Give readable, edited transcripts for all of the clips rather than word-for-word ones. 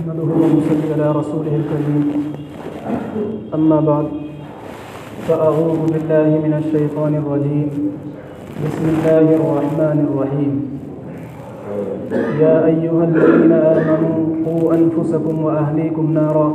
नहमदुहु व नसल्ली अला रसूलिहिल करीम अम्मा बाद फ़अऊज़ु बिल्लाहि मिनश शैतानिर रजीम बिस्मिल्लाहिर रहमानिर रहीम या अय्युहल्लज़ीना आमनू क़ू अनफुसकुम व अहलीकुम नारा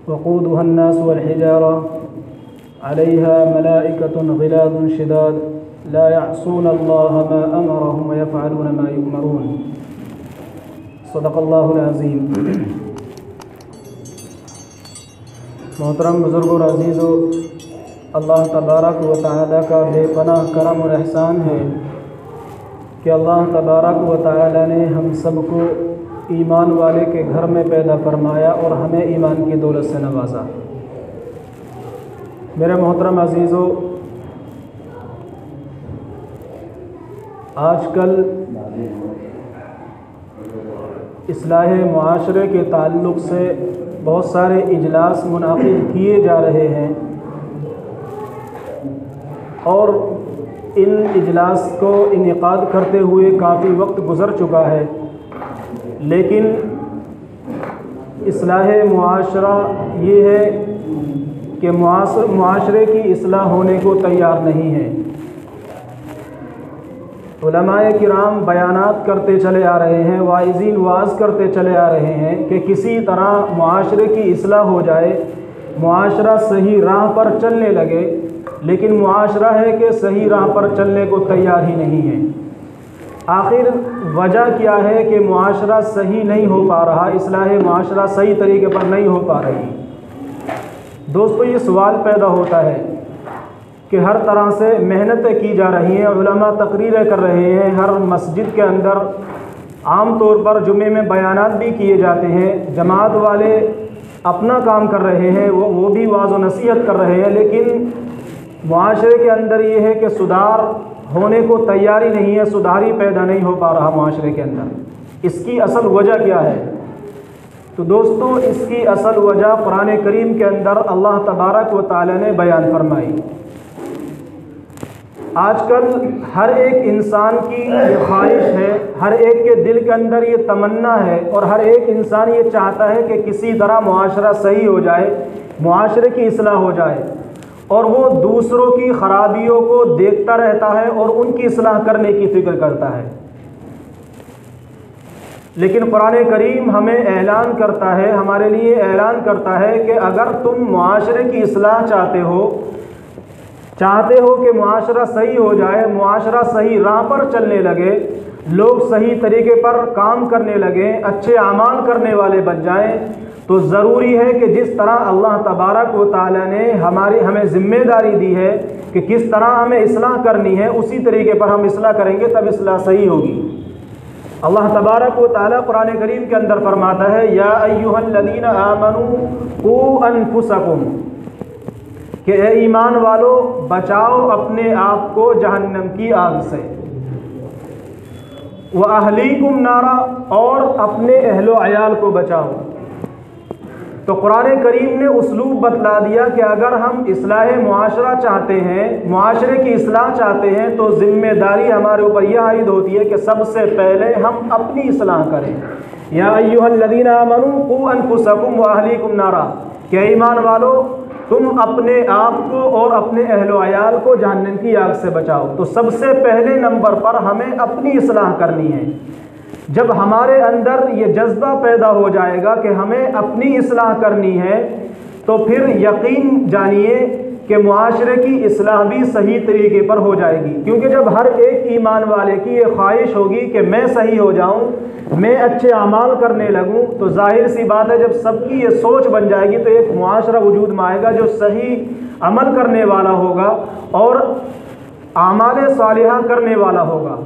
वक़ूदुहा अन्नास वल हिजारा अलैहा मलाइकतुन ग़िलाज़ुन शिदाद ला यअसूना अल्लाह मा अमरहुम व यफ़अलूना मा युअमरून। सदक़ल्लाहुल अज़ीम। मोहतरम बुज़ुर्गों और अज़ीज़ों, अल्लाह तबारक व तआला का बेपनाह करम और एहसान है कि अल्लाह तबारक व तआला ने हम सबको ईमान वाले के घर में पैदा फरमाया और हमें ईमान की दौलत से नवाजा। मेरे मोहतरम अज़ीज़ों, आजकल इस्लाह मुआशरे के ताल्लुक़ से बहुत सारे इजलास मुनाक़िद किए जा रहे हैं और इन इजलास को इनेकाद करते हुए काफ़ी वक्त गुज़र चुका है, लेकिन इस्लाह मुआशरा ये है कि मुआशरे की इस्लाह होने को तैयार नहीं है। उलमाए किराम बयानात करते चले आ रहे हैं, वाइज़ीन वाज़ करते चले आ रहे हैं कि किसी तरह मुआशरे की इस्लाह हो जाए, मुआशरा सही राह पर चलने लगे, लेकिन मुआशरा है कि सही राह पर चलने को तैयार ही नहीं है। आखिर वजह क्या है कि मुआशरा सही नहीं हो पा रहा, इस्लाह मुआशरा सही तरीके पर नहीं हो पा रही। दोस्तों, ये सवाल पैदा होता है कि हर तरह से मेहनतें की जा रही हैं, उलमा तकरीरें कर रहे हैं, हर मस्जिद के अंदर आम तौर पर जुमे में बयानात भी किए जाते हैं, जमात वाले अपना काम कर रहे हैं, वो भी वाज़ व नसीहत कर रहे हैं, लेकिन मुआशरे के अंदर ये है कि सुधार होने को तैयारी नहीं है, सुधार ही पैदा नहीं हो पा रहा मुआशरे के अंदर। इसकी असल वजह क्या है? तो दोस्तों, इसकी असल वजह कुरान करीम के अंदर अल्लाह तबारक व तआला ने बयान फरमाई। आजकल हर एक इंसान की ये ख्वाहिश है, हर एक के दिल के अंदर ये तमन्ना है और हर एक इंसान ये चाहता है कि किसी तरह मुआशरा सही हो जाए, मुआशरे की इस्लाह हो जाए, और वो दूसरों की खराबियों को देखता रहता है और उनकी इस्लाह करने की फ़िक्र करता है। लेकिन कुरान करीम हमें ऐलान करता है, हमारे लिए ऐलान करता है कि अगर तुम मुआशरे की इस्लाह चाहते हो कि मुआशरा सही हो जाए, मुआशरा सही राह पर चलने लगे, लोग सही तरीके पर काम करने लगे, अच्छे आमाल करने वाले बन जाएं, तो ज़रूरी है कि जिस तरह अल्लाह तबारक व तआला ने हमें ज़िम्मेदारी दी है कि किस तरह हमें इस्लाह करनी है, उसी तरीके पर हम इस्लाह करेंगे तब इस्लाह सही होगी। अल्लाह तबारक व तआला कुरान करीम के अंदर फरमाता है, या अय्युहल्लज़ीना आमनू क़ू अनफुसकुम, कि ए ईमान वालो, बचाओ अपने आप को जहन्नम की आग से, व अहलीकुम नारा, और अपने अहलो अयाल को बचाओ। तो कुरान करीम ने उसलूब बतला दिया कि अगर हम इस्लाह मुआशरा चाहते हैं, मुआशरे की इस्लाह चाहते हैं, तो ज़िम्मेदारी हमारे ऊपर यह आयद होती है कि सबसे पहले हम अपनी इस्लाह करें। या अय्युहल्लज़ीना आमनू क़ू अनफुसकुम व अहलीकुम नारा, कि ईमान वालो, तुम अपने आप को और अपने अहलो अयाल को जहन्नम की आग से बचाओ। तो सबसे पहले नंबर पर हमें अपनी इस्लाह करनी है। जब हमारे अंदर ये जज्बा पैदा हो जाएगा कि हमें अपनी इस्लाह करनी है, तो फिर यकीन जानिए कि मुआशरे की इस्लाह भी सही तरीके पर हो जाएगी। क्योंकि जब हर एक ईमान वाले की ये ख्वाहिश होगी कि मैं सही हो जाऊं, मैं अच्छे अमाल करने लगूं, तो जाहिर सी बात है जब सबकी ये सोच बन जाएगी तो एक मुआशरा वजूद में आएगा जो सही अमल करने वाला होगा और आमाल सालिहा करने वाला होगा।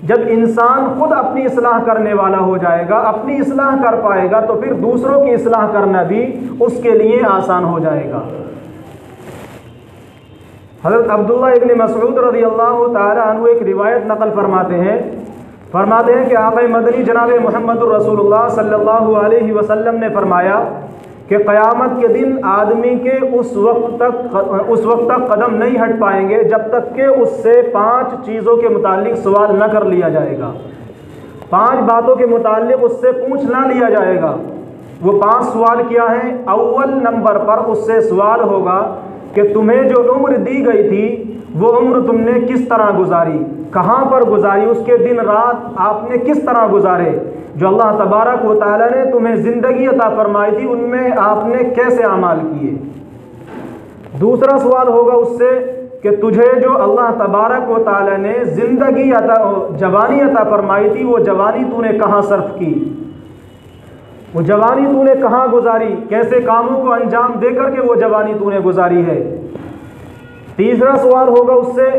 जब इंसान खुद अपनी इस्लाह करने वाला हो जाएगा, अपनी इस्लाह कर पाएगा, तो फिर दूसरों की इस्लाह करना भी उसके लिए आसान हो जाएगा। हज़रत अब्दुल्लाह इब्न मसऊद रज़ियल्लाहु ताला अन्हु एक रिवायत नकल फरमाते हैं कि आक़ा मदनी जनाब मुहम्मदुर रसूलुल्लाह सल्लल्लाहु अलैहि वसल्लम ने फरमाया कि क़यामत के दिन आदमी के उस वक्त तक कदम नहीं हट पाएंगे जब तक कि उससे 5 चीज़ों के मुतालिक सवाल न कर लिया जाएगा। 5 बातों के मुताल्लिक उससे पूछ ना लिया जाएगा। वो 5 सवाल क्या हैं? अव्वल नंबर पर उससे सवाल होगा कि तुम्हें जो उम्र दी गई थी वो उम्र तुमने किस तरह गुजारी, कहाँ पर गुजारी, उसके दिन रात आपने किस तरह गुजारे, जो अल्लाह तबारक व तआला ने तुम्हें ज़िंदगी अता फरमाई थी उनमें आपने कैसे अमाल किए। दूसरा सवाल होगा उससे कि तुझे जो अल्लाह तबारक व तआला ने ज़िंदगी अता जवानी अता फरमाई थी वो जवानी तूने कहाँ सर्फ की, वो जवानी तूने कहाँ गुजारी, कैसे कामों को अंजाम दे करके वो जवानी तूने गुजारी है। तीसरा सवाल होगा उससे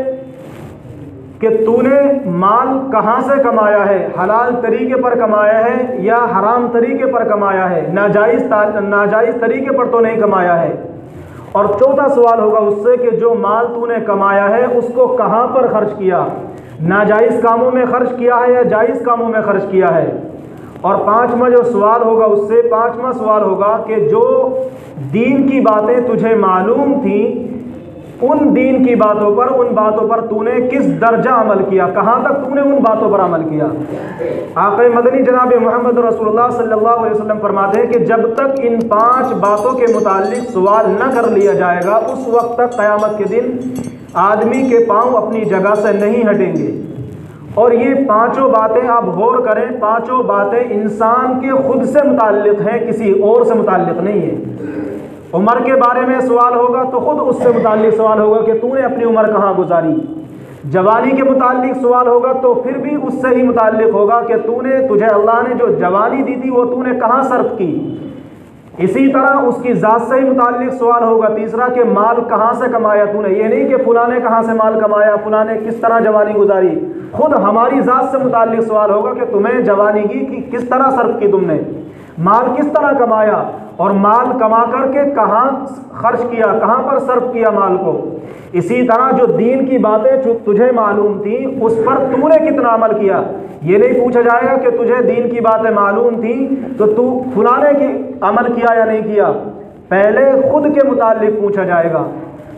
कि तूने माल कहाँ से कमाया है, हलाल तरीके पर कमाया है या हराम तरीके पर कमाया है, नाजायज़ तरीके पर तो नहीं कमाया है। और चौथा सवाल होगा उससे कि जो माल तूने कमाया है उसको कहाँ पर खर्च किया, नाजायज़ कामों में खर्च किया है या जायज़ कामों में खर्च किया है। और पांचवा जो सवाल होगा उससे, पांचवा सवाल होगा कि जो दीन की बातें तुझे मालूम थी उन दीन की बातों पर, उन बातों पर तूने किस दर्जा अमल किया, कहाँ तक तूने उन बातों पर अमल किया। आक़ा मदनी जनाब मोहम्मद रसूलुल्लाह सल्लल्लाहु अलैहि वसल्लम फरमाते हैं कि जब तक इन 5 बातों के मुताल्लिक सवाल न कर लिया जाएगा उस वक्त तक क़यामत के दिन आदमी के पाँव अपनी जगह से नहीं हटेंगे। और ये 5 बातें आप गौर करें, 5 बातें इंसान के खुद से मुताल्लिक हैं, किसी और से मुताल्लिक नहीं है। उम्र के बारे में सवाल होगा तो खुद उससे मुताल्लिक सवाल होगा कि तूने अपनी उम्र कहाँ गुजारी। जवानी के मुताल्लिक सवाल होगा तो फिर भी उससे ही मुताल्लिक होगा कि तुझे अल्लाह ने जो जवानी दी थी वो तूने कहाँ सर्फ की। इसी तरह उसकी ज़ात से ही मुताल्लिक सवाल होगा। तीसरा कि माल कहाँ से कमाया तूने, ये नहीं कि फलां ने कहाँ से माल कमाया, फलां ने किस तरह जवानी गुजारी। खुद हमारी ज़ात से मुताल्लिक सवाल होगा कि तुम्हें जवानी की किस तरह सर्फ की, तुमने माल किस तरह कमाया और माल कमा करके कहाँ खर्च किया, कहाँ पर सर्फ किया माल को। इसी तरह जो दीन की बातें जो तुझे मालूम थी उस पर तूने कितना अमल किया। ये नहीं पूछा जाएगा कि तुझे दीन की बातें मालूम थी तो तू फलाने की अमल किया या नहीं किया, पहले खुद के मुताल्लिक पूछा जाएगा।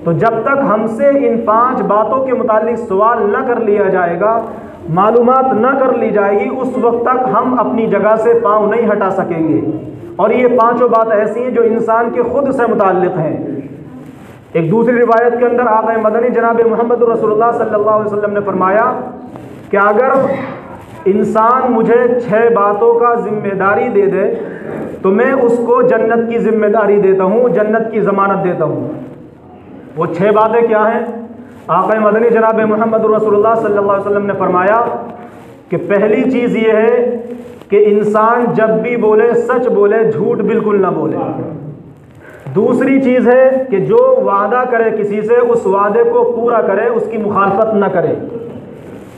तो जब तक हमसे इन 5 बातों के मुताल्लिक सवाल न कर लिया जाएगा, मालूमात न कर ली जाएगी, उस वक्त तक हम अपनी जगह से पाँव नहीं हटा सकेंगे। और ये 5 बात ऐसी हैं जो इंसान के खुद से मुताल्लिक हैं। एक दूसरी रिवायत के अंदर आक़ा मदनी जनाब मोहम्मद रसूलुल्लाह सल्लल्लाहु अलैहि वसल्लम ने फरमाया कि अगर इंसान मुझे 6 बातों का जिम्मेदारी दे दे तो मैं उसको जन्नत की जिम्मेदारी देता हूँ, जन्नत की ज़मानत देता हूँ। वो 6 बातें क्या हैं? आक़ा मदनी जनाब मोहम्मद रसूलुल्लाह सल्लल्लाहु अलैहि वसल्लम ने फरमाया कि पहली चीज़ ये है कि इंसान जब भी बोले सच बोले, झूठ बिल्कुल ना बोले। दूसरी चीज़ है कि जो वादा करे किसी से उस वादे को पूरा करे, उसकी मुखालफत न करे।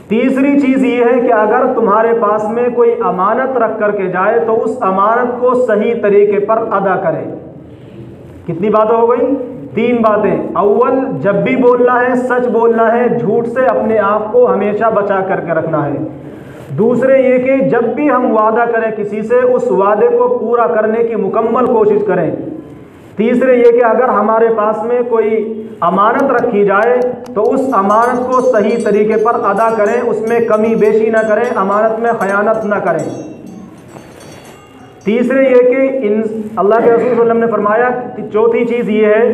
तीसरी चीज़ ये है कि अगर तुम्हारे पास में कोई अमानत रख करके जाए तो उस अमानत को सही तरीके पर अदा करे। कितनी बातें हो गई? 3 बातें। अव्वल, जब भी बोलना है सच बोलना है, झूठ से अपने आप को हमेशा बचा करके रखना है। दूसरे ये कि जब भी हम वादा करें किसी से उस वादे को पूरा करने की मुकम्मल कोशिश करें। तीसरे ये कि अगर हमारे पास में कोई अमानत रखी जाए तो उस अमानत को सही तरीके पर अदा करें, उसमें कमी बेशी ना करें, अमानत में खयानत ना करें। तीसरे ये कि अल्लाह के रसूल सल्लल्लाहु अलैहि वसल्लम ने फरमाया कि चौथी चीज़ ये है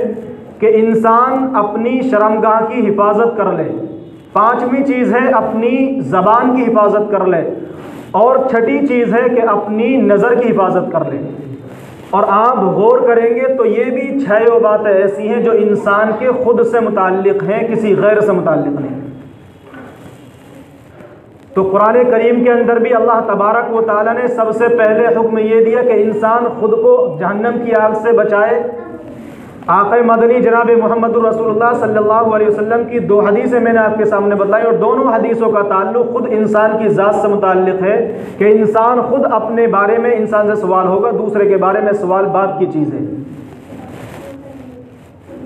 कि इंसान अपनी शर्मगाह की हिफाजत कर ले। 5वीं चीज़ है अपनी ज़बान की हिफाजत कर ले। और छठी चीज़ है कि अपनी नज़र की हिफाजत कर ले। और आप गौर करेंगे तो ये भी 6 बातें ऐसी हैं जो इंसान के खुद से मुताल्लिक हैं, किसी गैर से मुताल्लिक नहीं। तो कुरान करीम के अंदर भी अल्लाह तबारक व तआला ने सबसे पहले हुक्म ये दिया कि इंसान खुद को जहन्नम की आग से बचाए। आक़ा मदनी जनाब मोहम्मद रसूलुल्लाह सल्लल्लाहु अलैहि वसल्लम की 2 हदीसें मैंने आपके सामने बताई और दोनों हदीसों का ताल्लुक़ खुद इंसान की ज़ात से मुताल्लिक़ है कि इंसान खुद अपने बारे में इंसान से सवाल होगा, दूसरे के बारे में सवाल बात की चीज़ है।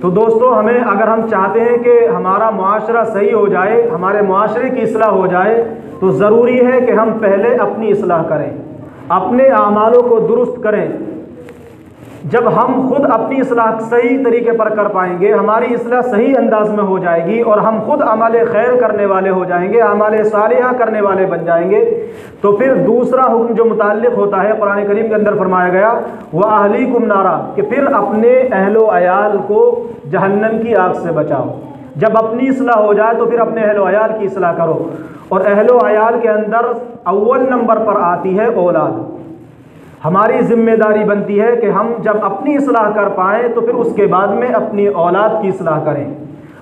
तो दोस्तों, हमें अगर हम चाहते हैं कि हमारा मुआशरा सही हो जाए, हमारे मुआशरे की इस्लाह हो जाए, तो ज़रूरी है कि हम पहले अपनी इस्लाह करें, अपने आमालों को दुरुस्त करें। जब हम खुद अपनी इस्लाह सही तरीके पर कर पाएंगे, हमारी इस्लाह सही अंदाज में हो जाएगी और हम खुद अमल खैर करने वाले हो जाएंगे, अमल सालिहा करने वाले बन जाएंगे, तो फिर दूसरा हुक्म जो मुताल्लिक़ होता है कुरान करीम के अंदर फरमाया गया व अहलीकुम नारा, कि फिर अपने अहलो अयाल को जहन्नम की आग से बचाओ। जब अपनी इस्लाह हो जाए तो फिर अपने अहलो अयाल की इस्लाह करो। और अहलो अयाल के अंदर अव्वल नंबर पर आती है औलाद। हमारी जिम्मेदारी बनती है कि हम जब अपनी इस्लाह कर पाएँ तो फिर उसके बाद में अपनी औलाद की इस्लाह करें,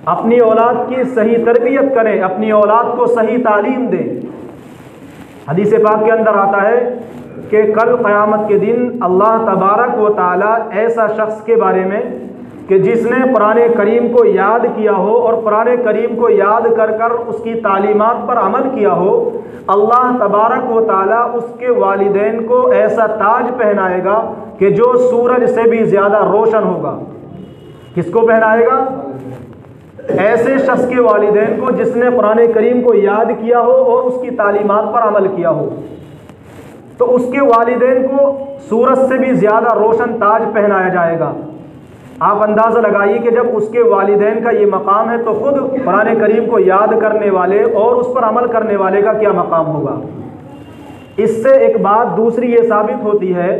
अपनी औलाद की सही तरबियत करें, अपनी औलाद को सही तालीम दें। हदीस पाक के अंदर आता है कि कल क़यामत के दिन अल्लाह तबारक व तआला ऐसा शख्स के बारे में कि जिसने कुरान करीम को याद किया हो और कुरान करीम को याद कर कर उसकी तालीमात पर अमल किया हो, अल्लाह तबारक व तआला उसके वालिदैन को ऐसा ताज पहनाएगा कि जो सूरज से भी ज़्यादा रोशन होगा। किसको पहनाएगा? ऐसे शख्स के वालिदैन को जिसने कुरान करीम को याद किया हो और उसकी तालीमात पर अमल किया हो, तो उसके वालिदैन को सूरज से भी ज़्यादा रोशन ताज पहनाया जाएगा। आप अंदाज़ा लगाइए कि जब उसके वालिदैन का ये मकाम है तो ख़ुद कुरान करीम को याद करने वाले और उस पर अमल करने वाले का क्या मकाम होगा। इससे एक बात दूसरी ये साबित होती है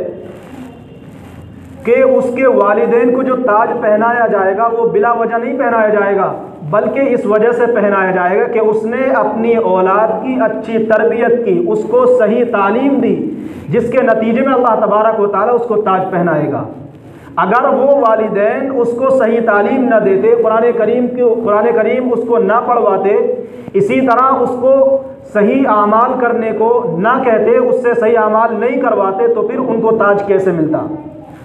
कि उसके वालिदैन को जो ताज पहनाया जाएगा वो बिला वजह नहीं पहनाया जाएगा, बल्कि इस वजह से पहनाया जाएगा कि उसने अपनी औलाद की अच्छी तरबियत की, उसको सही तालीम दी, जिसके नतीजे में अल्लाह तबारक व तआला उसको ताज पहनाएगा। अगर वो वालिदैन उसको सही तालीम न देते, कुरान करीम उसको ना पढ़वाते, इसी तरह उसको सही आमाल करने को ना कहते, उससे सही आमाल नहीं करवाते, तो फिर उनको ताज कैसे मिलता।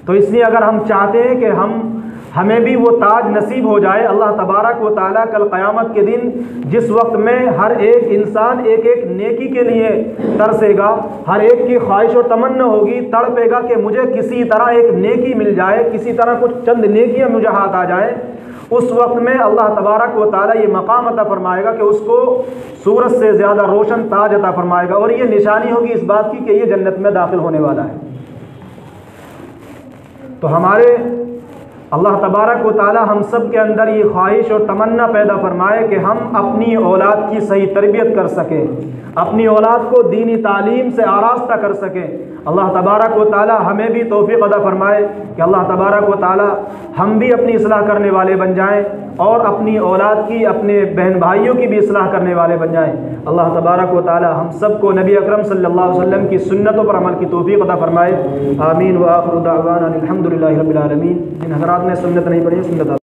तो इसलिए अगर हम चाहते हैं कि हमें भी वो ताज नसीब हो जाए, अल्लाह तबारक व तआला कल क़यामत के दिन जिस वक्त में हर एक इंसान एक एक नेकी के लिए तरसेगा, हर एक की ख्वाहिश और तमन्ना होगी, तड़पेगा कि मुझे किसी तरह एक नेकी मिल जाए, किसी तरह कुछ चंद नेकियां मुझे हाथ आ जाए, उस वक्त में अल्लाह तबारक व तआला ये मकाम अता फरमाएगा कि उसको सूरज से ज़्यादा रोशन ताज अता फरमाएगा। और ये निशानी होगी इस बात की कि ये जन्नत में दाखिल होने वाला है। तो हमारे अल्लाह तबारक व तआला हम सब के अंदर ये ख्वाहिश और तमन्ना पैदा फरमाए कि हम अपनी औलाद की सही तरबियत कर सकें, अपनी औलाद को दीनी तालीम से आरास्ता कर सकें। अल्लाह तबारक व तआला हमें भी तौफीक अता फरमाए कि अल्लाह तबारक व तआला हम भी अपनी इस्लाह करने वाले बन जाएं और अपनी औलाद की, अपने बहन भाइयों की भी इस्लाह करने वाले बन जाएं। अल्लाह तबारक व तआला हम सब को नबी अकरम सल्लल्लाहु अलैहि वसल्लम की सुन्नतों पर अमल की तौफीक अता फरमाए। आमीन व आखिरु दावाना अनिल हम्दुलिल्लाहि रब्बिल आलमीन। जिन हज़रात ने सुन्नत नहीं पढ़ी सुन्नत